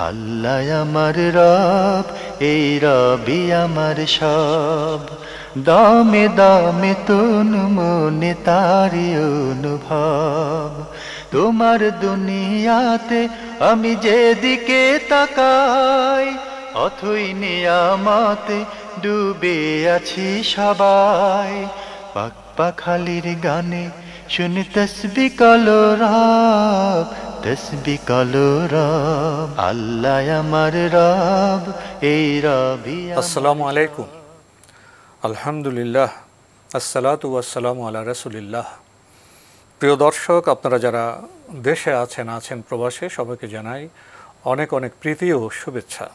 আল্লাহ আমার রব, এই রবি আমার সব, দামে দামে তন মনে তারি অনুভব। তোমার দুনিয়াতে আমি যেদিকে তাকাই, অথই নিয়ামতে ডুবে আছি সবাই। পাক পাখালির গানে শুনে তসবিহ কলো রব, তসবিহ কলো রব। আল্লাহ আমার রব, এই রবি। আসসালামু আলাইকুম, আলহামদুলিল্লাহ, আসসালাতু ওয়াসসালামু আলা রাসূলিল্লাহ। প্রিয় দর্শক, আপনারা যারা দেশে আছেন প্রবাসে, সবাইকে জানাই অনেক অনেক প্রীতি ও শুভেচ্ছা।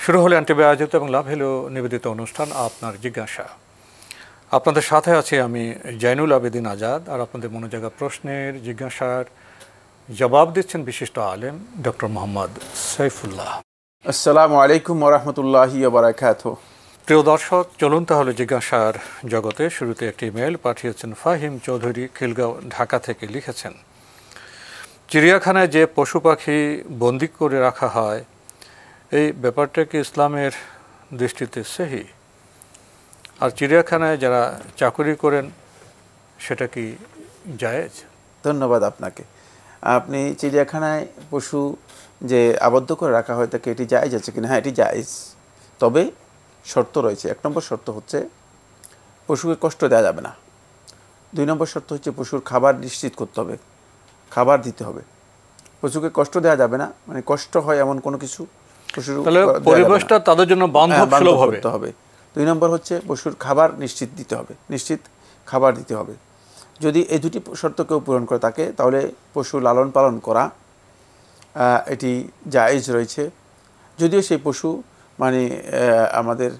শুরু হলো এনটিভি আয়োজিত এবং লাভ হলো নিবেদিত অনুষ্ঠান আপনার জিজ্ঞাসা। আপনাদের সাথে আছি আমি জয়নুল আবেদিন আজাদ, আর আপনাদের মনোজাগা প্রশ্নের জিজ্ঞাসার জবাব দিচ্ছেন বিশিষ্ট আলেম ডক্টর মোহাম্মদ সাইফুল্লাহ। আসসালামু আলাইকুম ওয়া রাহমাতুল্লাহি ওয়া বারাকাতুহু। প্রিয় দর্শক, চলুন তাহলে জিজ্ঞাসার জগতে। শুরুতে একটি ইমেল পাঠিয়েছেন ফাহিম চৌধুরী, খিলগাঁও, ঢাকা থেকে। লিখেছেন, চিড়িয়াখানায় যে পশু পাখি বন্দি করে রাখা হয়, এই ব্যাপারটা কি ইসলামের দৃষ্টিতে সহি? আর চিড়িয়াখানায় যারা চাকরি করেন, সেটা কি জায়েজ? ধন্যবাদ আপনাকে। আপনি চিড়িয়াখানায় পশু যে আবদ্ধ করে রাখা হয় তাকে এটি জায়েজ আছে কিনা? হ্যাঁ, এটি জায়েজ, তবে শর্ত রয়েছে। 1 নম্বর শর্ত হচ্ছে পশুকে কষ্ট দেওয়া যাবে না। 2 নম্বর শর্ত হচ্ছে পশুর খাবার নিশ্চিত করতে হবে, খাবার দিতে হবে। পশুকে কষ্ট দেওয়া যাবে না, মানে কষ্ট হয় এমন কোনো কিছু পশুর পরিবেশটা তাদের জন্য বান্ধব করতে হবে। 2 নম্বর হচ্ছে পশুর খাবার নিশ্চিত খাবার দিতে হবে। যদি এই দুটি শর্ত কেউ পূরণ করে থাকে, তাহলে পশু লালন পালন করা এটি জায়েজ রয়েছে। যদিও সেই পশু মানে আমাদের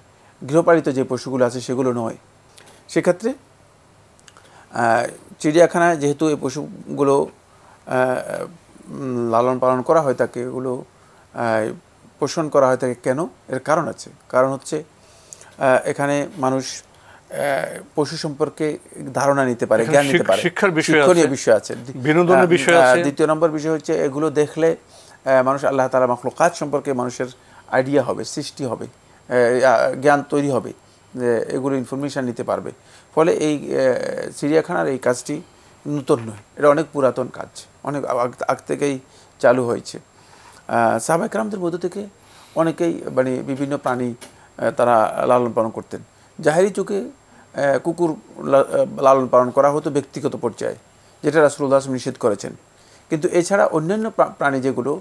গৃহপালিত যে পশুগুলো আছে সেগুলো নয়। সেক্ষেত্রে চিড়িয়াখানায় যেহেতু এই পশুগুলো লালন পালন করা হয় থাকে, এগুলো পোষণ করা হয় থাকে, কেন? এর কারণ আছে। কারণ হচ্ছে এখানে মানুষ পশু সম্পর্কে ধারণা নিতে পারে, জ্ঞান নিতে পারে, শিক্ষণীয় বিষয় আছে, বিনোদনের বিষয় আছে। 2 নম্বর বিষয় হচ্ছে এগুলো দেখলে মানুষ আল্লাহ তাআলা মাখলুকাত সম্পর্কে মানুষের আইডিয়া হবে, সৃষ্টি হবে, জ্ঞান তৈরি হবে, এগুলো ইনফরমেশান নিতে পারবে। ফলে এই চিড়িয়াখানার এই কাজটি নতুন নয়, এটা অনেক পুরাতন কাজ, অনেক আগ থেকেই চালু হয়েছে। সাহাবায়ে কেরামদের মধ্য থেকে অনেকেই মানে বিভিন্ন প্রাণী তারা লালন পালন করতেন। জাহেরি যুগে কুকুর লালন পালন করা হতো ব্যক্তিগত পর্যায়ে, যেটা রাসূলুল্লাহ সাল্লাল্লাহু আলাইহি ওয়াসাল্লাম নিষেধ করেছেন। কিন্তু এছাড়া অন্যান্য প্রাণী যেগুলো,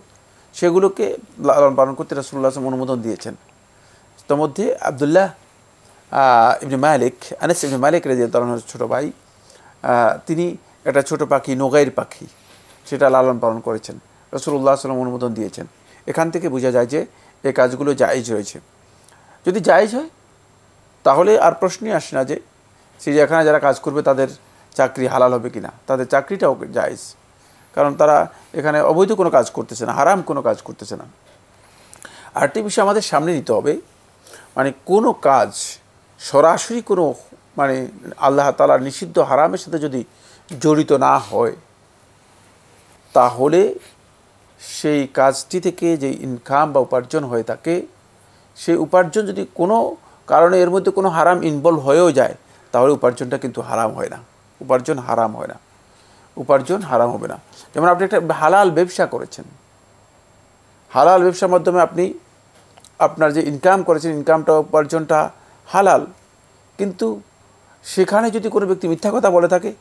সেগুলোকে লালন পালন করতে রাসূলুল্লাহ সাল্লাল্লাহু আলাইহি ওয়াসাল্লাম অনুমোদন দিয়েছেন। তার মধ্যে আব্দুল্লাহ ইবনে মালিক, আনাস ইবনে মালিক রাদিয়াল্লাহু আনহুর ছোটো ভাই, তিনি একটা ছোট পাখি, নোগাইর পাখি, সেটা লালন পালন করেছেন, রাসূলুল্লাহ সাল্লাল্লাহু আলাইহি ওয়াসাল্লাম অনুমোদন দিয়েছেন। এখান থেকে বোঝা যায় যে এই কাজগুলো জায়েজ রয়েছে। যদি জায়েজ হয়, তাহলে আর প্রশ্নই আসে না যে চিড়িয়াখানায় যারা কাজ করবে তাদের চাকরি হালাল হবে কিনা। তাদের চাকরিটাও জায়েজ, কারণ তারা এখানে অবৈধ কোনো কাজ করতেছে না, হারাম কোনো কাজ করতেছে না। আরেকটি বিষয় আমাদের সামনে নিতে হবে, মানে কোনো কাজ সরাসরি কোনো মানে আল্লাহ তাআলার নিষিদ্ধ হারামের সাথে যদি জড়িত না হয়, তাহলে সেই কাজটি থেকে যে ইনকাম বা উপার্জন হয়ে থাকে, সেই উপার্জন যদি কোনো কারণে এর মধ্যে কোনো হারাম ইনভলভ হয়েও যায়, তাহলে উপার্জনটা কিন্তু হারাম হয় না, উপার্জন হারাম হবে না। যেমন আপনি একটা হালাল ব্যবসা করেছেন, হালাল ব্যবসার মাধ্যমে আপনি আপনার যে ইনকাম করেছেন, ইনকামটা উপার্জনটা হালাল, কিন্তু সেখানে যদি কোনো ব্যক্তি মিথ্যা কথা বলে থাকে,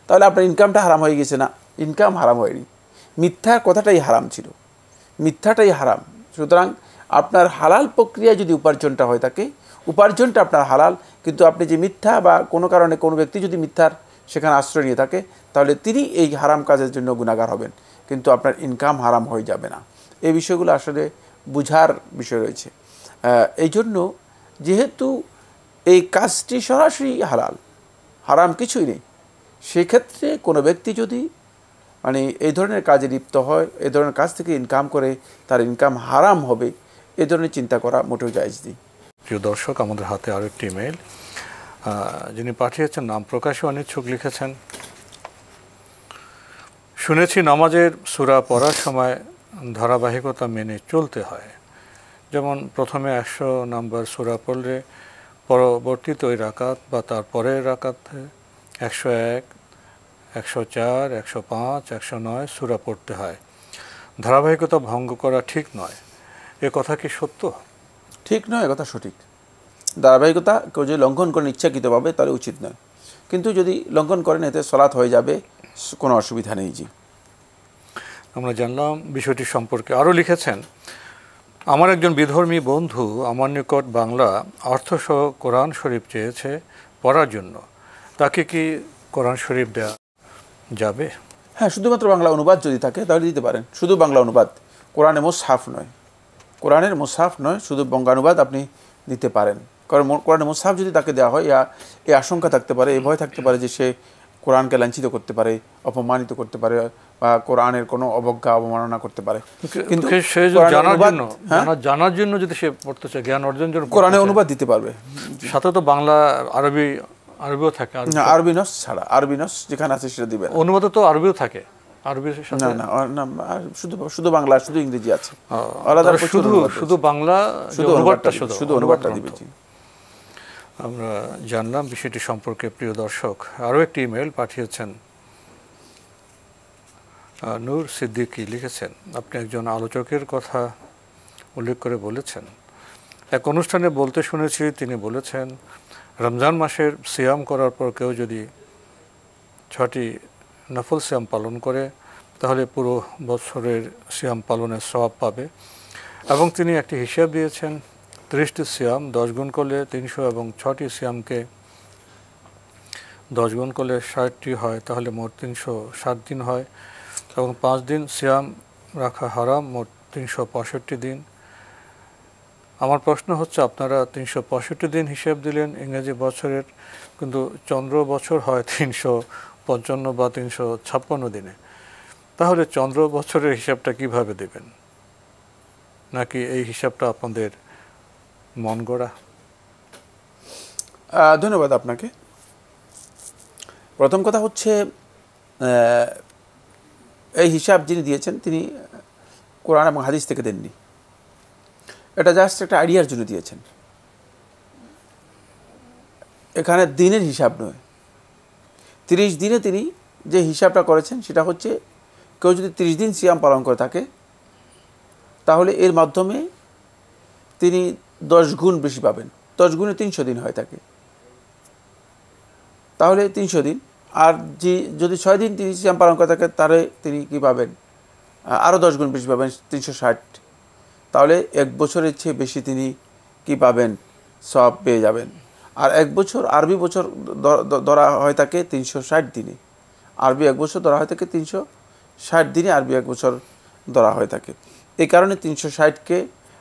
তাহলে আপনার ইনকামটা হারাম হয়ে গেছে না? ইনকাম হারাম হয়নি, মিথ্যার কথাটাই হারাম ছিল, মিথ্যাটাই হারাম। সুতরাং আপনার হালাল প্রক্রিয়ায় যদি উপার্জনটা হয়ে থাকে, উপার্জনটা আপনার হালাল, কিন্তু আপনি যে মিথ্যা বা কোনো কারণে কোনো ব্যক্তি যদি মিথ্যার সেখানে আশ্রয় নিয়ে থাকে, তাহলে তিনি এই হারাম কাজের জন্য গুনাহগার হবেন, কিন্তু আপনার ইনকাম হারাম হয়ে যাবে না। এই বিষয়গুলো আসলে বুঝার বিষয় রয়েছে। এই জন্য যেহেতু এই কাজটি সরাসরি হালাল, হারাম কিছুই নেই, সেক্ষেত্রে কোনো ব্যক্তি যদি মানে এই ধরনের কাজে লিপ্ত হয়, এই ধরনের কাজ থেকে ইনকাম করে, তার ইনকাম হারাম হবে, এই ধরনের চিন্তা করা মোটেও জায়েজ নেই। প্রিয় দর্শক, আমাদের হাতে আরও একটি ইমেল, যিনি পাঠিয়েছেন নাম প্রকাশে অনিচ্ছুক। লিখেছেন, শুনেছি নামাজের সূরা পড়ার সময় ধারাবাহিকতা মেনে চলতে হয়। যেমন প্রথমে 100 নাম্বার সূরা পড়লে পরবর্তীতে ওই রাকাত বা তার পরের রাকাতে 101, 104, 105, 109 সূরা পড়তে হয়। ধারাবাহিকতা ভঙ্গ করা ঠিক নয়, এ কথা কি সত্য? ঠিক নয়, কথা সঠিক। ধারাবাহিকতা কেউ যদি লঙ্ঘন করেন ইচ্ছাকৃতভাবে তাহলে উচিত নয়, কিন্তু যদি লঙ্ঘন করেন এতে সলাৎ হয়ে যাবে, কোনো অসুবিধা নেই। জি, আমরা জানলাম বিষয়টি সম্পর্কে। আরও লিখেছেন, আমার একজন বিধর্মী বন্ধু আমার নিকট বাংলা অর্থসহ কোরআন শরীফ চেয়েছে পড়ার জন্য, তাকে কি কোরআন শরীফ দেওয়া যাবে? হ্যাঁ, শুধুমাত্র বাংলা অনুবাদ যদি থাকে তাহলে দিতে পারেন। শুধু বাংলা অনুবাদ, কোরআনে মুসহাফ নয়, কোরআনের মুসহাফ নয়, শুধু বঙ্গানুবাদ আপনি দিতে পারেন। কারণ কোরআনের মুসহাফ যদি তাকে দেওয়া হয়, এই আশঙ্কা থাকতে পারে, এই ভয় থাকতে পারে যে সে কোরআনকে লাঞ্ছিত করতে পারে, অপমানিত করতে পারে, বা কোরআনের কোনো অবজ্ঞা অবমাননা করতে পারে। কিন্তু জানার জন্য যদি সে পড়তে চায়, জ্ঞান অর্জনের জন্য কোরআনে অনুবাদ দিতে পারবে। সাথে তো বাংলা আরবিও থাকে। আরবি নস ছাড়া, আরবি নস যেখানে আছে সেটা দিবে। অনুবাদে তো আরবিও থাকে, আরবির সাথে না, শুধু বাংলা, শুধু ইংরেজি আছে, শুধু বাংলা, শুধু অনুবাদটা দিবে। আমরা জানলাম বিষয়টি সম্পর্কে। প্রিয় দর্শক, আরও একটি ইমেল পাঠিয়েছেন নূর সিদ্দিকী, লিখেছেন, আপনি একজন আলোচকের কথা উল্লেখ করে বলেছেন, এক অনুষ্ঠানে বলতে শুনেছি, তিনি বলেছেন রমজান মাসের সিয়াম করার পর কেউ যদি 6টি নফল সিয়াম পালন করে তাহলে পুরো বছরের সিয়াম পালনের সওয়াব পাবে। এবং তিনি একটি হিসাব দিয়েছেন, 30টি সিয়াম 10 গুণ করলে 300 এবং 6টি সিয়ামকে 10 গুণ করলে 60টি হয়, তাহলে মোট 360 দিন হয়। এবং 5 দিন সিয়াম রাখা হারাম, মোট 365 দিন। আমার প্রশ্ন হচ্ছে, আপনারা 365 দিন হিসেব দিলেন ইংরেজি বছরের, কিন্তু চন্দ্র বছর হয় 355 বা 356 দিনে, তাহলে চন্দ্র বছরের হিসাবটা কিভাবে দেবেন? নাকি এই হিসাবটা আপনাদের মন গড়া? ধন্যবাদ আপনাকে। প্রথম কথা হচ্ছে, এই হিসাব যিনি দিয়েছেন তিনি কোরআন এবং হাদিস থেকে দেননি, এটা জাস্ট একটা আইডিয়ার জন্য দিয়েছেন। এখানে দিনের হিসাব নয়, 30 দিনে তিনি যে হিসাবটা করেছেন সেটা হচ্ছে, কেউ যদি 30 দিন সিয়াম পালন করে থাকে তাহলে এর মাধ্যমে তিনি 10 গুণ বেশি পাবেন। 10 গুণে 300 দিন হয় থাকে, তাহলে 300 দিন। আর যদি 6 দিন তিনি সিয়াম পালন করে থাকে তাহলে তিনি কী পাবেন? আরও 10 গুণ বেশি পাবেন, 360। তাহলে 1 বছরের চেয়ে বেশি তিনি কি পাবেন? সব পেয়ে যাবেন। আর 1 বছর, আরবি বছর ধরা হয় থাকে 360 দিনে, আরবি 1 বছর ধরা হয় থাকে 360 দিনে, আরবি 1 বছর ধরা হয়ে থাকে। এই কারণে 360কে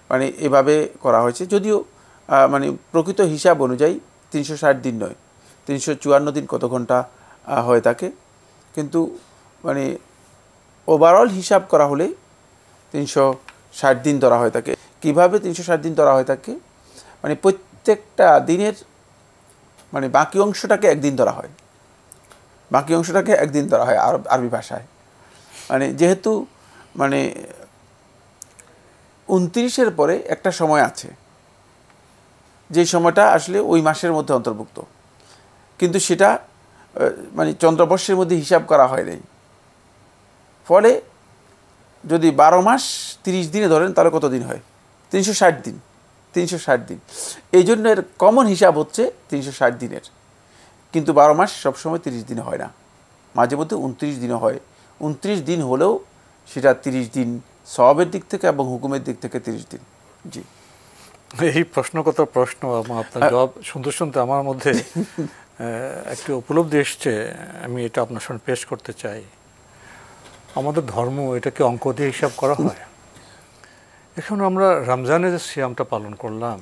মানে এভাবে করা হয়েছে, যদিও মানে প্রকৃত হিসাব অনুযায়ী 360 দিন নয়, 354 দিন কত ঘন্টা হয়ে থাকে। কিন্তু মানে ওভারঅল হিসাব করা হলে 360 দিন ধরা হয়ে থাকে। কিভাবে 360 দিন ধরা হয়ে থাকে? মানে প্রত্যেকটা দিনের মানে বাকি অংশটাকে একদিন ধরা হয়, বাকি অংশটাকে একদিন ধরা হয় আরবি ভাষায়। মানে যেহেতু মানে 29-এর পরে একটা সময় আছে, যে সময়টা আসলে ওই মাসের মধ্যে অন্তর্ভুক্ত, কিন্তু সেটা মানে চন্দ্রবর্ষের মধ্যে হিসাব করা হয় নাই। ফলে যদি 12 মাস 30 দিনে ধরেন তাহলে কত দিন হয়? 360 দিন। 360 দিন। এই জন্য এর কমন হিসাব হচ্ছে 360 দিনের, কিন্তু 12 মাস সবসময় 30 দিনে হয় না, মাঝে মধ্যে 29 দিনে হয়। 29 দিন হলেও সেটা 30 দিন সওয়াবের দিক থেকে এবং হুকুমের দিক থেকে 30 দিন। জি, এই প্রশ্নগত প্রশ্ন এবং আপনার জবাব শুনতে শুনতে আমার মধ্যে একটি উপলব্ধি এসছে, আমি এটা আপনার সামনে পেশ করতে চাই। আমাদের ধর্ম এটাকে অঙ্ক দিয়ে হিসাব করা হয়। এখন আমরা রমজানে যে সিয়ামটা পালন করলাম,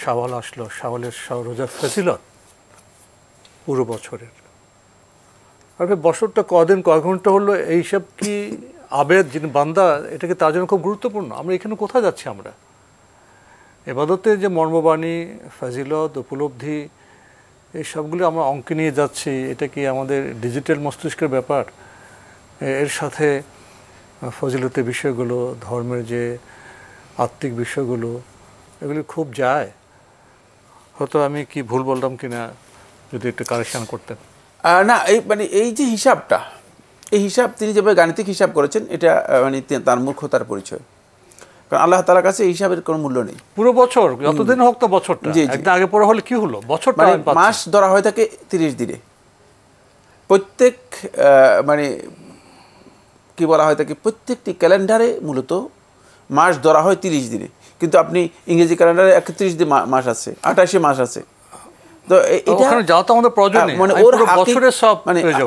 শাওয়াল আসলো, শাওয়ালের রোজার ফজিলত পুরো বছরের, আর বছরটা কদিন কয় ঘন্টা হলো, এই হিসাব কি আবেদ যিনি বান্দা, এটাকে তার জন্য খুব গুরুত্বপূর্ণ। আমরা এখানে কোথায় যাচ্ছি? আমরা এবাদতের যে মর্মবাণী, ফজিলত, উপলব্ধি, এই সবগুলো আমরা অঙ্কে নিয়ে যাচ্ছি। এটা কি আমাদের ডিজিটাল মস্তিষ্কের ব্যাপার? এর সাথে ফজিলতের বিষয়গুলো, ধর্মের যে আত্মিক বিষয়গুলো, এগুলি খুব যায়। হয়তো আমি কি ভুল বললাম কিনা, যদি একটু কারেকশন করতেন। না, এই যে হিসাবটা, এই হিসাব তিনি যেভাবে গাণিতিক হিসাব করেছেন, এটা তার মূর্খতার পরিচয়। কারণ আল্লাহ তাআলার কাছে এই হিসাবের কোনো মূল্য নেই। পুরো বছর যতদিন হোক তো বছরটা, একদিন আগে পরে হলে কি হলো, বছরটা মাস ধরা হয়ে থাকে 30 দিনে। প্রত্যেক কি বলা হয় থাকে, প্রত্যেকটি ক্যালেন্ডারে মূলত মাস ধরা হয় 30 দিনে, কিন্তু আপনি ইংরেজি ক্যালেন্ডারে 31 দিন মাস আছে, 28 মাস আছে। তো এটা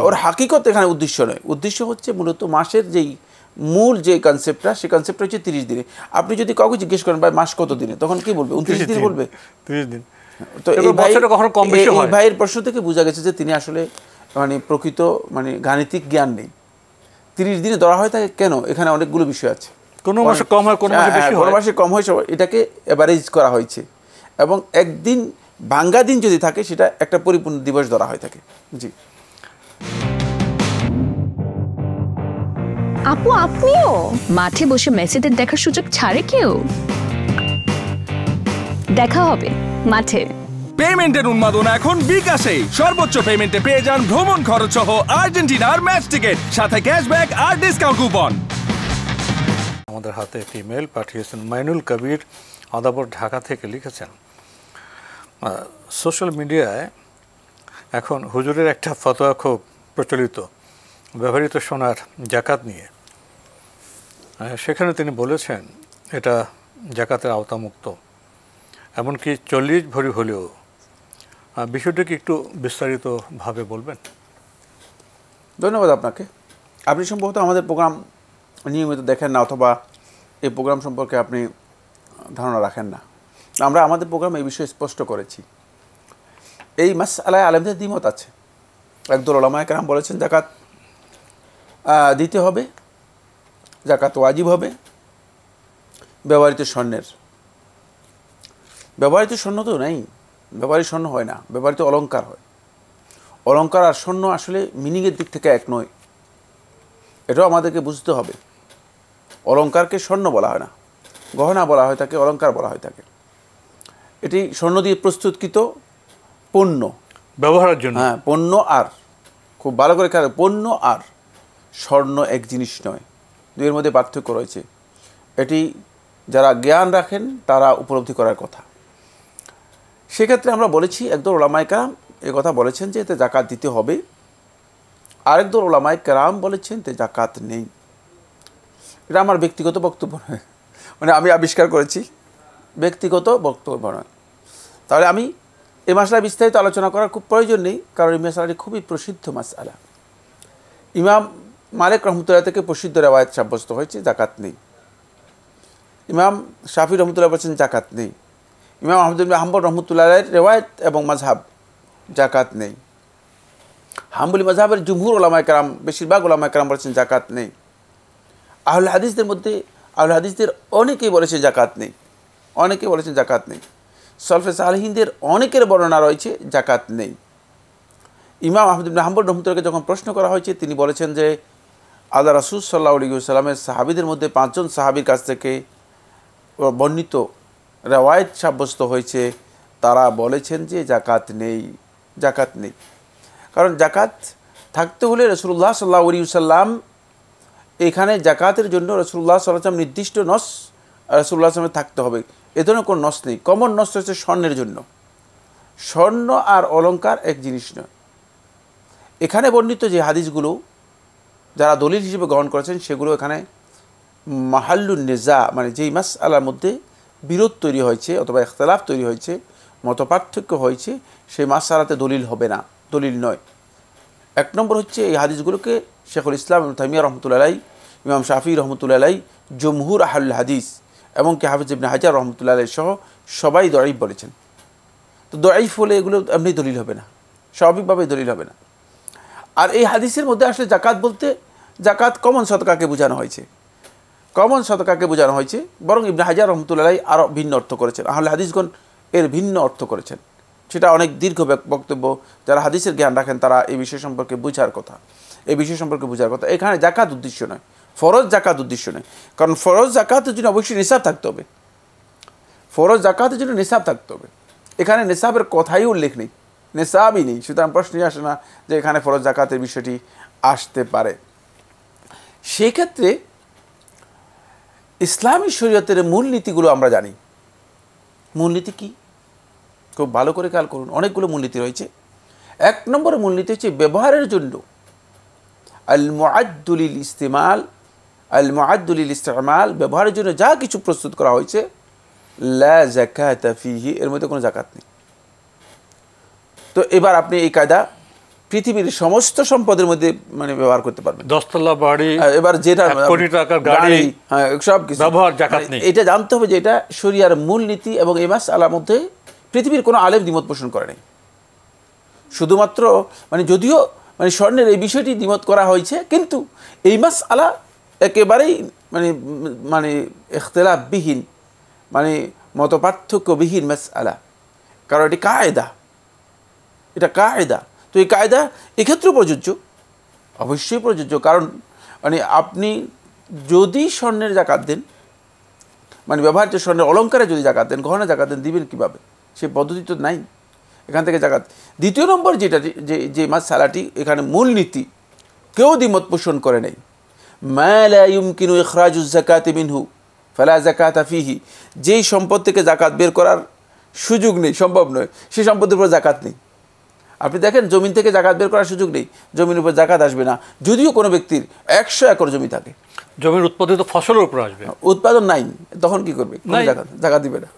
ওর হাকিকত এখানে উদ্দেশ্য নয়। উদ্দেশ্য হচ্ছে মূলত মাসের যেই মূল যে কনসেপ্টটা, সেই কনসেপ্টটা হচ্ছে 30 দিনে। আপনি যদি কাউকে জিজ্ঞেস করেন ভাই মাস কত দিনে, তখন কি বলবে? 29 দিন বলবে। 30 দিন। তো এই ভাইয়ের প্রশ্ন থেকে বোঝা গেছে যে তিনি আসলে প্রকৃত গাণিতিক জ্ঞান নেই। 30 দিনে ধরা হয় থাকে কেন? এখানে অনেকগুলো বিষয় আছে। কোনো মাসে কম হয়, কোনো মাসে বেশি হয়, কোনো মাসে কম হয়, এটাকে এভারেজ করা হয়েছে। এবং একদিন ভাঙ্গা দিন যদি থাকে, সেটা একটা পরিপূর্ণ দিবস ধরা হয়ে থাকে। জি আপু, আপনিও মাঠে বসে মেসিদের দেখার সুযোগ ছাড়ে কেউ? দেখা হবে মাঠে। পেমেন্টের উন্মাদনা এখন বিকাশে। সর্বোচ্চ পেমেন্টে পেয়ে যান ভ্রমণ খরচ সহ আর্জেন্টিনার ম্যাচ টিকিট, সাথে ক্যাশব্যাক আর ডিসকাউন্ট কুপন। আমাদের হাতে একটি ইমেল পাঠিয়েছেন মাইনুল কবির, আদাবর, ঢাকা থেকে লিখেছেন, সোশ্যাল মিডিয়ায় এখন হুজুরের একটা ফতোয়া খুব প্রচলিত, ব্যবহৃত সোনার জাকাত নিয়ে। সেখানে তিনি বলেছেন এটা জাকাতের আওতামুক্ত, এমনকি 40 ভরি হলেও। বিষয়টাকে একটু বিস্তারিতভাবে বলবেন? ধন্যবাদ আপনাকে। আপনি সম্ভবত আমাদের প্রোগ্রাম নিয়মিত দেখেন না, অথবা এই প্রোগ্রাম সম্পর্কে আপনি ধারণা রাখেন না। আমরা আমাদের প্রোগ্রাম এই বিষয়ে স্পষ্ট করেছি। এই মাসআলায় আলেমদের দ্বিমত আছে। একদল উলামায়ে কেরাম বলেছেন জাকাত দিতে হবে, জাকাত ওয়াজিব হবে ব্যবহৃত স্বর্ণের। ব্যবহৃত স্বর্ণ তো নেই, ব্যবহৃত স্বর্ণ হয় না, ব্যবহৃত অলংকার হয়। অলংকার আর স্বর্ণ আসলে মিনিংয়ের দিক থেকে এক নয়, এটাও আমাদেরকে বুঝতে হবে। অলংকারকে স্বর্ণ বলা হয় না, গহনা বলা হয় থাকে, অলংকার বলা হয় থাকে। এটি স্বর্ণ দিয়ে প্রস্তুতকৃত পণ্য, ব্যবহারের জন্য। হ্যাঁ, পণ্য। আর খুব ভালো করে খেয়াল, পণ্য আর স্বর্ণ এক জিনিস নয়, দুইয়ের মধ্যে পার্থক্য রয়েছে। এটি যারা জ্ঞান রাখেন তারা উপলব্ধি করার কথা। সেক্ষেত্রে আমরা বলেছি, একদল উলামায়ে কেরাম এ কথা বলেছেন যে এতে জাকাত দিতে হবে, আরেকদল উলামায়ে কেরাম বলেছেন যে জাকাত নেই। এটা আমার ব্যক্তিগত বক্তব্য নয়, আমি আবিষ্কার করেছি, ব্যক্তিগত বক্তব্য নয়। তাহলে আমি এই মাসলায় বিস্তারিত আলোচনা করার খুব প্রয়োজন নেই, কারণ এই মাসলাটি খুবই প্রসিদ্ধ মাসআলা। ইমাম মালিক রহমতুল্লাহ থেকে প্রসিদ্ধ রেওয়ায়েত সাব্যস্ত হয়েছে জাকাত নেই। ইমাম শাফি রহমতুল্লাহ বলছেন জাকাত নেই। ইমাম আহমদ ইবনে হাম্বল রহমতুল্লাহের রেওয়ায়েত এবং মাযহাব জাকাত নেই। হাম্বলি মাযহাবের জুমহুর উলামায়ে কেরাম, বেশিরভাগ উলামায়ে কেরাম বলেছেন জাকাত নেই। আহলে হাদিসদের মধ্যে আহলে হাদিসদের অনেকেই বলেছে জাকাত নেই, অনেকেই বলেছেন জাকাত নেই। সলফে সালেহিনদের অনেকের বর্ণনা রয়েছে জাকাত নেই। ইমাম আহমদ ইবনে হাম্বল রহমতুল্লাহকে যখন প্রশ্ন করা হয়েছে, তিনি বলেছেন যে আল্লাহ রাসূল সাল্লাল্লাহু আলাইহি ওয়াসাল্লামের সাহাবীদের মধ্যে 5 জন সাহাবীর কাছ থেকে বর্ণিত রেওয়ায়েত সাব্যস্ত হয়েছে, তারা বলেছেন যে জাকাত নেই, জাকাত নেই। কারণ জাকাত থাকতে হলে রাসূলুল্লাহ সাল্লাল্লাহু আলাইহি ওয়াসাল্লাম, এখানে জাকাতের জন্য রাসূলুল্লাহ সাল্লাল্লাহু আলাইহি ওয়াসাল্লাম নির্দিষ্ট নস রাসূলুল্লাহ সাল্লাল্লাহু আলাইহি ওয়াসাল্লাম থাকতে হবে, এ ধরনের কোনো নস নেই। কমন নস হচ্ছে স্বর্ণের জন্য। স্বর্ণ আর অলংকার এক জিনিস নয়। এখানে বর্ণিত যে হাদিসগুলো যারা দলিল হিসেবে গ্রহণ করেছেন, সেগুলো এখানে মাহাল্লুন নিজা, যেই মাসআলার মধ্যে বিরোধ তৈরি হয়েছে অথবা ইখতিলাফ তৈরি হয়েছে, মতপার্থক্য হয়েছে, সেই মাসআলাতে দলিল হবে না, দলিল নয়। এক নম্বর হচ্ছে এই হাদিসগুলোকে শেখুল ইসলাম ইবনে তাইমিয়া রাহমাতুল্লাহি আলাইহি, ইমাম শাফি রাহমাতুল্লাহি আলাইহি, জমহুর আহলুল হাদিস এবং কি হাফিজ ইবনে হাজার রাহমাতুল্লাহি আলাইহি সহ সবাই দঈফ বলেছেন। তো দঈফ হলে এগুলো এমনি দলিল হবে না, স্বাভাবিকভাবেই দলিল হবে না। আর এই হাদিসের মধ্যে আসলে জাকাত বলতে জাকাত কমন সদকাকে বোঝানো হয়েছে, কমন সদকাকে বোঝানো হয়েছে। বরং ইবনে হাজার রহমতুল্লাহ আলাইহি আরও ভিন্ন অর্থ করেছেন, আহলে হাদিসগণ এর ভিন্ন অর্থ করেছেন। সেটা অনেক দীর্ঘ বক্তব্য, যারা হাদিসের জ্ঞান রাখেন তারা এই বিষয় সম্পর্কে বোঝার কথা, এই বিষয় সম্পর্কে বোঝার কথা। এখানে জাকাত উদ্দেশ্য নয়, ফরজ জাকাত উদ্দেশ্য নয়। কারণ ফরজ জাকাতের জন্য অবশ্যই নিসাব থাকতে হবে, ফরজ জাকাতের জন্য নিসাব থাকতে হবে। এখানে নিসাবের কথাই উল্লেখ নেই, নিসাবই নেই, সুতরাং প্রশ্নই আসে না যে এখানে ফরজ জাকাতের বিষয়টি আসতে পারে। সেই ক্ষেত্রে ইসলামী শরীয়তের মূলনীতিগুলো আমরা জানি। মূলনীতি কি? খুব ভালো করে খেয়াল করুন, অনেকগুলো মূলনীতি রয়েছে। 1 নম্বর মূলনীতি হচ্ছে ব্যবহারের জন্য আল মুআদ্দুলিল ইস্তেমাল, আল মুআদ্দুলিল ইস্তেমাল, ব্যবহারের জন্য যা কিছু প্রস্তুত করা হয়েছে, লা যাকাতা ফিহি, এর মধ্যে কোনো জাকাত নেই। তো এবার আপনি এই কায়দা পৃথিবীর সমস্ত সম্পদের মধ্যে মানে ব্যবহার করতে পারবেন। 10 তলা বাড়ি, এবার যেটা 1 কোটি টাকার গাড়ি, হ্যাঁ সব কিছু ব্যবহার জাকাত নেই। এটা জানতে হবে যে এটা শরিয়ার মূলনীতি, এবং এই মাসআলার মধ্যে পৃথিবীর কোনো আলেম দ্বিমত পোষণ করে নাই। শুধুমাত্র মানে যদিও মানে স্বর্ণের এই বিষয়টি দ্বিমত করা হয়েছে, কিন্তু এই মাসআলা একেবারেই মানে মানে ইখতিলাফবিহীন, মানে মতপার্থক্যবিহীন মাসআলা, কারণ এটি কায়দা, এটা কায়দা। তো এই কায়দা এক্ষেত্রেও প্রযোজ্য, অবশ্যই প্রযোজ্য। কারণ মানে আপনি যদি স্বর্ণের জাকাত দেন, মানে ব্যবহার্য স্বর্ণের অলঙ্কারে যদি জাকাত দেন, গহনা জাকাত দেন, দিবেন কীভাবে? সেই পদ্ধতি তো নাই, এখান থেকে জাকাত। দ্বিতীয় নম্বর যেটা যে মাসআলাটি এখানে মূলনীতি কেউ দ্বিমত পোষণ করে নাই, মা লা ইউমকিনু ইখরাজুজ যাকাতি মিনহু ফালা যাকাতা ফিহি, যেই সম্পদ থেকে জাকাত বের করার সুযোগ নেই, সম্ভব নয়, সেই সম্পদের উপর জাকাত নেই। আপনি দেখেন জমিন থেকে জাকাত বের করার সুযোগ নেই, জমির উপর জাকাত আসবে না, যদিও কোনো ব্যক্তির 100 একর জমি থাকে, জমির উৎপাদিত ফসলের উপর আসবে, উৎপাদন নাই, তখন কি করবে? জাকাত দিবে না।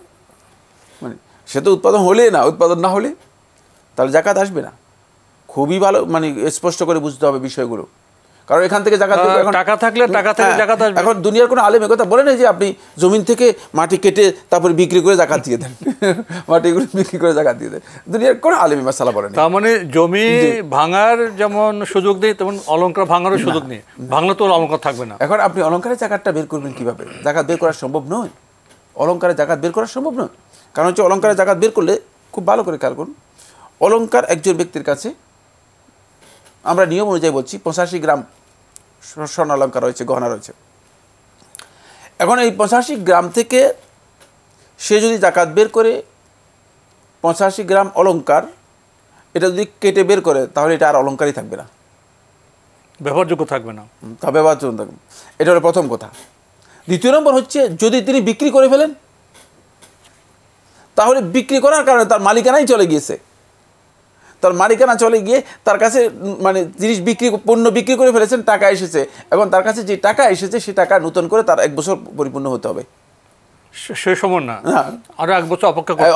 মানে সে তো উৎপাদন হলে না, উৎপাদন না হলে তাহলে জাকাত আসবে না। খুবই ভালো মানে স্পষ্ট করে বুঝতে হবে বিষয়গুলো, কারণ এখান থেকে জাকাত, টাকা থাকলে টাকা থেকে জাকাত আসবে। এখন দুনিয়ার কোনো আলেম কথা বলে নাই যে আপনি জমিন থেকে মাটি কেটে তারপর বিক্রি করে জাকাত দিয়ে দেন, মাটিগুলো বিক্রি করে জাকাত দিয়ে দেন, দুনিয়ার কোনো আলেম মাসআলা বলে নাই। তার মানে জমি ভাঙার যেমন সুযোগ নেই, তেমন অলংকার ভাঙারও সুযোগ নেই, ভাঙলে তো অলংকার থাকবে না। এখন আপনি অলংকারের জাকাতটা বের করবেন কিভাবে? জাকাত বের করা সম্ভব নয়, অলংকারের জাকাত বের করা সম্ভব নয়। কারণ হচ্ছে অলংকারের জাকাত বের করলে, খুব ভালো করে খেয়াল করুন, অলংকার একজন ব্যক্তির কাছে আমরা নিয়ম অনুযায়ী বলছি 85 গ্রাম স্বর্ণ অলংকার রয়েছে, গহনা রয়েছে। এখন এই 85 গ্রাম থেকে সে যদি জাকাত বের করে 85 গ্রাম অলংকার, এটা যদি কেটে বের করে, তাহলে এটা আর অলংকারই থাকবে না, ব্যবহারযোগ্য থাকবে না, তা ব্যবহারযোগ্য থাকবে। এটা হলো প্রথম কথা। দ্বিতীয় নম্বর হচ্ছে যদি তিনি বিক্রি করে ফেলেন, তাহলে বিক্রি করার কারণে তার মালিকানাই চলে গিয়েছে, তার মালিকানা চলে গিয়ে তার কাছে মানে জিনিস বিক্রি, পণ্য বিক্রি করে ফেলেছেন, টাকা এসেছে, এখন তার কাছে যে টাকা এসেছে সে টাকা নতুন করে তার 1 বছর পরিপূর্ণ হতে হবে, সে সময় না, আরো 1 বছর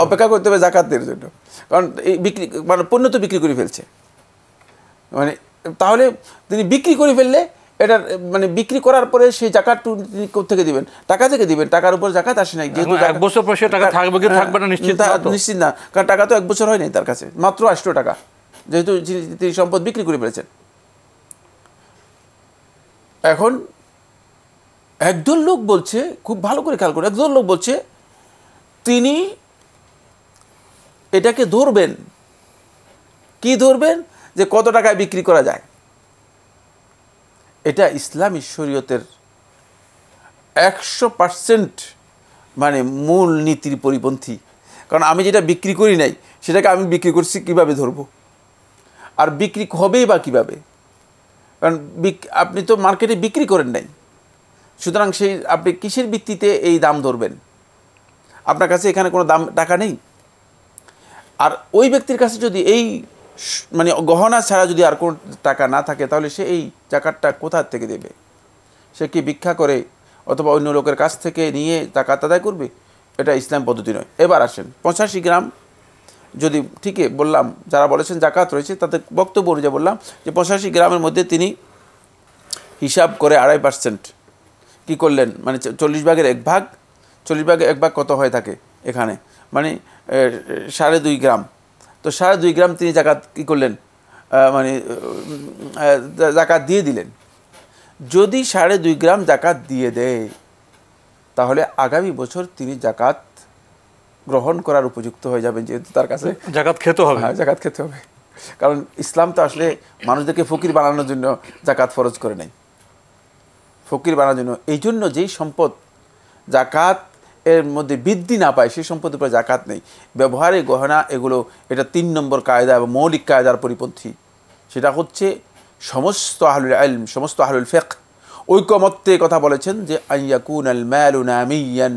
অপেক্ষা করতে হবে জাকাতের জন্য। কারণ এই বিক্রি মানে পণ্য তো বিক্রি করে ফেলছে, মানে তাহলে তিনি বিক্রি করে ফেললে এটা মানে বিক্রি করার পরে সেই জাকাত তিনি কোথা দিবেন? টাকা থেকে দিবেন, টাকার উপর জাকাত আসে নাই, যেহেতু 1 বছর পর সে টাকা থাকবে কি থাকবে না নিশ্চিত না, কারণ টাকা তো 1 বছর হয় নাই তার কাছে, মাত্র 800 টাকা, যেহেতু তিনি সম্পদ বিক্রি করে ফেলেছেন। এখন একদল লোক বলছে, খুব ভালো করে খেয়াল করুন, একদল লোক বলছে তিনি এটাকে ধরবেন, কি ধরবেন? যে কত টাকায় বিক্রি করা যায়। এটা ইসলামী শরীয়তের 100% মানে মূল নীতির পরিপন্থী। কারণ আমি যেটা বিক্রি করি নাই সেটাকে আমি বিক্রি করছি কিভাবে ধরবো, আর বিক্রি হবেই বা কীভাবে? কারণ আপনি তো মার্কেটে বিক্রি করেন নাই, সুতরাং সেই আপনি কিসের ভিত্তিতে এই দাম ধরবেন? আপনার কাছে এখানে কোনো দাম টাকা নেই। আর ওই ব্যক্তির কাছে যদি এই মানে গহনা ছাড়া যদি আর কোনো টাকা না থাকে, তাহলে সে এই জাকাতটা কোথা থেকে দেবে? সে কি ভিক্ষা করে অথবা অন্য লোকের কাছ থেকে নিয়ে জাকাত আদায় করবে? এটা ইসলাম পদ্ধতি নয়। এবার আসেন 85 গ্রাম যদি, ঠিকই বললাম, যারা বলেছেন জাকাত রয়েছে তাদের বক্তব্য অনুযায়ী বললাম যে 85 গ্রামের মধ্যে তিনি হিসাব করে 2.5% কী করলেন, মানে 40 ভাগের 1 ভাগ, 40 ভাগের 1 ভাগ কত হয়ে থাকে এখানে, মানে 2.5 গ্রাম। তো 2.5 গ্রাম তিনি জাকাত কী করলেন, মানে জাকাত দিয়ে দিলেন। যদি 2.5 গ্রাম জাকাত দিয়ে দেয়, তাহলে আগামী বছর তিনি জাকাত গ্রহণ করার উপযুক্ত হয়ে যাবেন, যেহেতু তার কাছে জাকাত খেতে হবে। হ্যাঁ, জাকাত খেতে হবে। কারণ ইসলাম তো আসলে মানুষদেরকে ফকির বানানোর জন্য জাকাত ফরজ করে নাই। ফকির বানানোর জন্য। এই জন্য যেই সম্পদ জাকাত এর মধ্যে বৃদ্ধি না পায় সেই সম্পদের উপরে জাকাত নেই। ব্যবহারে গহনা এগুলো এটা 3 নম্বর কায়দা এবং মৌলিক কায়দার পরিপন্থী। সেটা হচ্ছে সমস্ত আহলুল ইলম, সমস্ত আহলুল ফিকহ ঐকমত্যে কথা বলেছেন যে আইয়াকুন আল মালু নামিয়ান,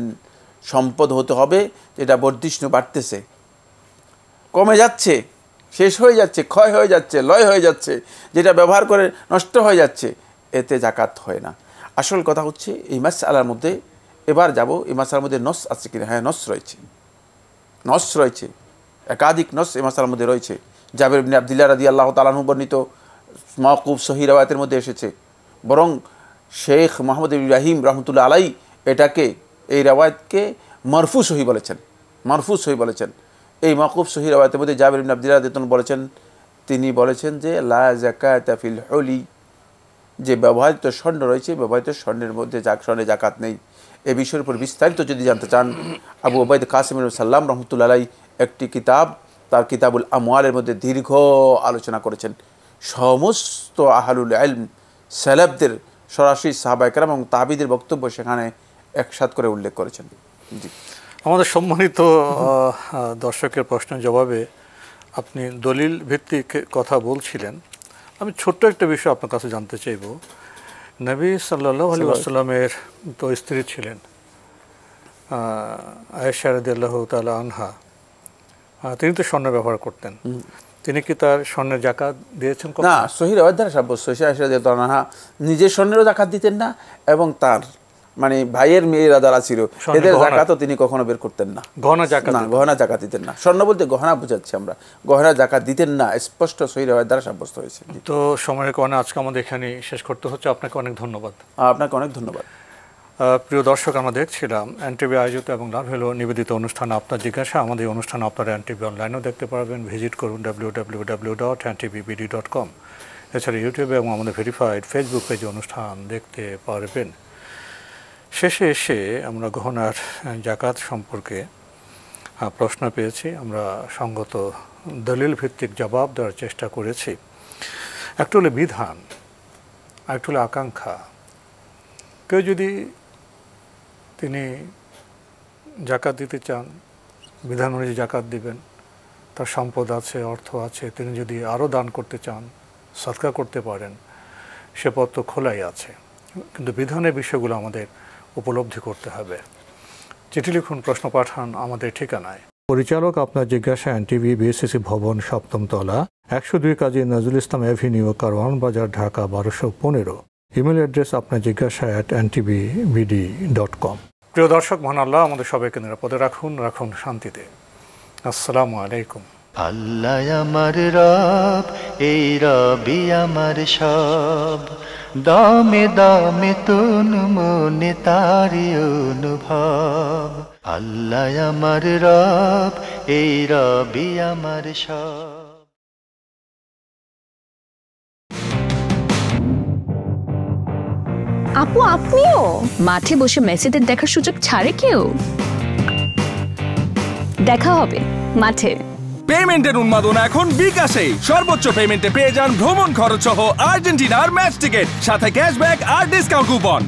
সম্পদ হতে হবে যেটা বর্ধিষ্ণু বাড়তেছে, কমে যাচ্ছে, শেষ হয়ে যাচ্ছে, ক্ষয় হয়ে যাচ্ছে, লয় হয়ে যাচ্ছে, যেটা ব্যবহার করে নষ্ট হয়ে যাচ্ছে, এতে জাকাত হয় না। আসল কথা হচ্ছে এই মাসআলার মধ্যে এবার যাব, এই মাসআলার মধ্যে নস আছে কিনা? হ্যাঁ, নস রয়েছে, একাধিক নস এই মাসআলার মধ্যে রয়েছে। জাবের ইবনে আব্দুল্লাহ রাদিয়াল্লাহু তাআলা আনহু বর্ণিত মাওকুফ সহিহ riwayat-এর মধ্যে এসেছে। বরং শেখ মোহাম্মদ ইব্রাহিম রহমতুল্লাহ আলাই এটাকে, এই রাওয়ায়াতকে মারফু সহিহ বলেছেন। এই মাওকুফ সহিহ riwayat-এর মধ্যে জাবের ইবনে আব্দুল্লাহ রাদিয়াল্লাহু বলেছেন, তিনি বলেছেন যে লা যাকাতা ফিল হুলি, যে ব্যবহৃত স্বর্ণ রয়েছে, ব্যবহৃত স্বর্ণের মধ্যে স্বর্ণে জাকাত নেই। এ বিষয়ের উপর বিস্তারিত যদি জানতে চান, আবু ওবায়দ কাসিম ইবনে সাল্লাম রহমতুল্লাহ আলাই একটি কিতাব, তার কিতাবুল আমওয়ালের মধ্যে দীর্ঘ আলোচনা করেছেন। সমস্ত আহলুল ইলম সালাফদের, সরাসরি সাহাবায়ে কেরাম এবং তাবিদের বক্তব্য সেখানে একসাথ করে উল্লেখ করেছেন। জি, আমাদের সম্মানিত দর্শকের প্রশ্নের জবাবে আপনি দলিল ভিত্তিক কথা বলছিলেন। আমি ছোট্ট একটা বিষয় আপনার কাছে জানতে চাইব। নবী সাল্লাল্লাহু আলাইহি ওয়াসাল্লামের তো স্ত্রী ছিলেন আয়েশা রাদিয়াল্লাহু তাআলা আনহা, তিনি তো স্বর্ণ ব্যবহার করতেন। তিনি কি তার স্বর্ণের জাকাত দিয়েছেন? না, সহিহ riwayat দ্বারা সাব্যস্ত। আয়েশা রাদিয়াল্লাহু আনহা নিজের স্বর্ণেরও জাকাত দিতেন না এবং তার মানে ভাইয়ের মেয়েরা যারা ছিল এদের জাকাতও তিনি কখনো বের করতেন না। গহনা জাকাত দিতেন না। স্বর্ণ বলতে গহনা বোঝাচ্ছি আমরা, গহনা জাকাত দিতেন না, স্পষ্ট সহিহ riwayat দ্বারা সাব্যস্ত হয়েছে। তো সময়ের কারণে আজকে আমাদের এখানে শেষ করতে হচ্ছে। আপনাকে অনেক ধন্যবাদ। আপনাকে অনেক ধন্যবাদ। প্রিয় দর্শক, আমরা দেখছিলাম এনটিভি আয়োজিত এবং লাভ হলো নিবেদিত অনুষ্ঠান আপনার জিজ্ঞাসা। আমাদের অনুষ্ঠান আপনারা এনটিভি অনলাইনেও দেখতে পারবেন। ভিজিট করুন www.ntv.com। এছাড়া ইউটিউবে এবং আমাদের ভেরিফাইড ফেসবুক পেজে অনুষ্ঠান দেখতে পারবেন। শেষে এসে আমরা গহনার জাকাত সম্পর্কে প্রশ্ন পেয়েছি। আমরা সঙ্গত দলিল ভিত্তিক জবাব দেওয়ার চেষ্টা করেছি। একটু হলে বিধান, একটু হলে আকাঙ্ক্ষা। কেউ যদি তিনি জাকাত দিতে চান, বিধান অনুযায়ী জাকাত দিবেন, তার সম্পদ আছে, অর্থ আছে, তিনি যদি আরও দান করতে চান, সদকা করতে পারেন, সে পথ তো খোলাই আছে। কিন্তু বিধানের বিষয়গুলো আমাদের উপলব্ধি করতে হবে। চিঠি লিখুন, প্রশ্ন পাঠান আমাদের ঠিকানায়। পরিচালক আপনার জিজ্ঞাসা, এনটিভি, বিএসসিসি ভবন, 7ম তলা, 102 কাজী নজরুল ইসলাম অ্যাভিনিউ, কারওয়ান বাজার, ঢাকা 1215। ইমেল অ্যাড্রেস আপনার জিজ্ঞাসা @ntvbd.com। প্রিয় দর্শক, মহান আল্লাহ আমাদের সবাইকে নিরাপদে রাখুন শান্তিতে। আসসালামু আলাইকুম। আল্লাহ আমার রব, এই রবি আমার সব, দামে দামে তুন মনে তারি অনুভব। আল্লাহ আমার রব, এই রবি আমার সব। আপু, আপনিও মাঠে বসে মেসিদের দেখার সুযোগ ছাড়ে কেউ? দেখা হবে মাঠে। পেমেন্টের উন্মাদনা এখন বিকাশে। সর্বোচ্চ পেমেন্টে পেয়ে যান ভ্রমণ খরচ সহ আর্জেন্টিনার ম্যাচ টিকিট, সাথে ক্যাশব্যাক আর ডিসকাউন্ট কুপন।